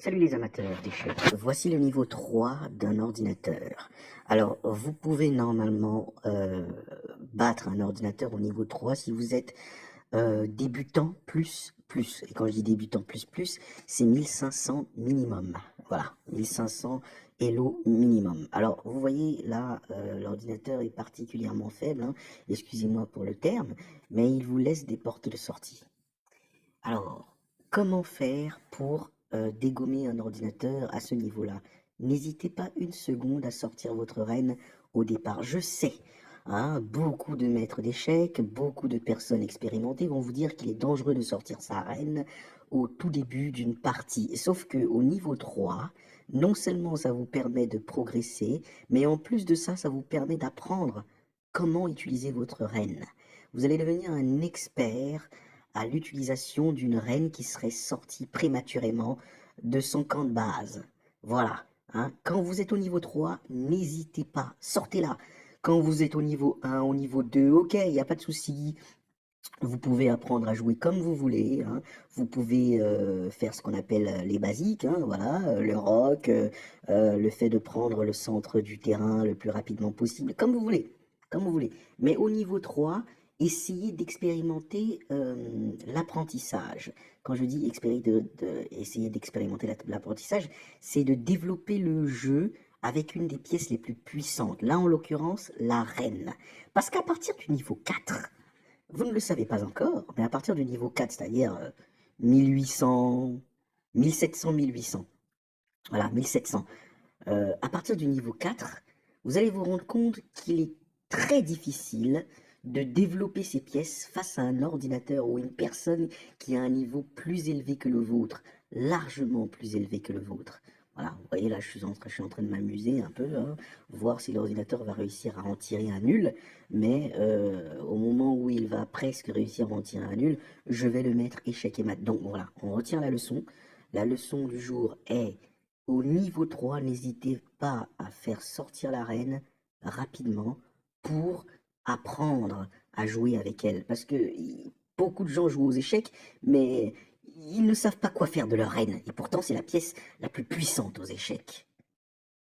Salut les amateurs d'échecs, voici le niveau 3 d'un ordinateur. Alors, vous pouvez normalement battre un ordinateur au niveau 3 si vous êtes débutant plus. Et quand je dis débutant plus, c'est 1500 minimum. Voilà, 1500 Elo minimum. Alors, vous voyez là, l'ordinateur est particulièrement faible, hein, excusez-moi pour le terme, mais il vous laisse des portes de sortie. Alors, comment faire pour dégommer un ordinateur à ce niveau-là? N'hésitez pas une seconde à sortir votre reine au départ. Je sais, hein, beaucoup de maîtres d'échecs, beaucoup de personnes expérimentées vont vous dire qu'il est dangereux de sortir sa reine au tout début d'une partie. Sauf que au niveau 3, non seulement ça vous permet de progresser, mais en plus de ça, ça vous permet d'apprendre comment utiliser votre reine. Vous allez devenir un expert à l'utilisation d'une reine qui serait sortie prématurément de son camp de base. Voilà, hein. Quand vous êtes au niveau 3, n'hésitez pas, sortez-la. Quand vous êtes au niveau 1, au niveau 2, ok, il n'y a pas de souci. Vous pouvez apprendre à jouer comme vous voulez, hein. Vous pouvez faire ce qu'on appelle les basiques, hein, voilà, le rock, le fait de prendre le centre du terrain le plus rapidement possible, comme vous voulez, comme vous voulez. Mais au niveau 3, essayez d'expérimenter l'apprentissage. Quand je dis essayer d'expérimenter l'apprentissage, c'est de développer le jeu avec une des pièces les plus puissantes. Là, en l'occurrence, la reine. Parce qu'à partir du niveau 4, vous ne le savez pas encore, mais à partir du niveau 4, c'est-à-dire 1800, 1700, 1800, voilà, 1700, à partir du niveau 4, vous allez vous rendre compte qu'il est très difficile de développer ces pièces face à un ordinateur ou une personne qui a un niveau plus élevé que le vôtre, largement plus élevé que le vôtre. Voilà, vous voyez là, je suis en train de m'amuser un peu, hein, voir si l'ordinateur va réussir à en tirer un nul, mais au moment où il va presque réussir à en tirer un nul, je vais le mettre échec et mat. Donc voilà, on retient la leçon. La leçon du jour est: au niveau 3, n'hésitez pas à faire sortir la reine rapidement pour apprendre à jouer avec elle. Parce que beaucoup de gens jouent aux échecs, mais ils ne savent pas quoi faire de leur reine. Et pourtant, c'est la pièce la plus puissante aux échecs.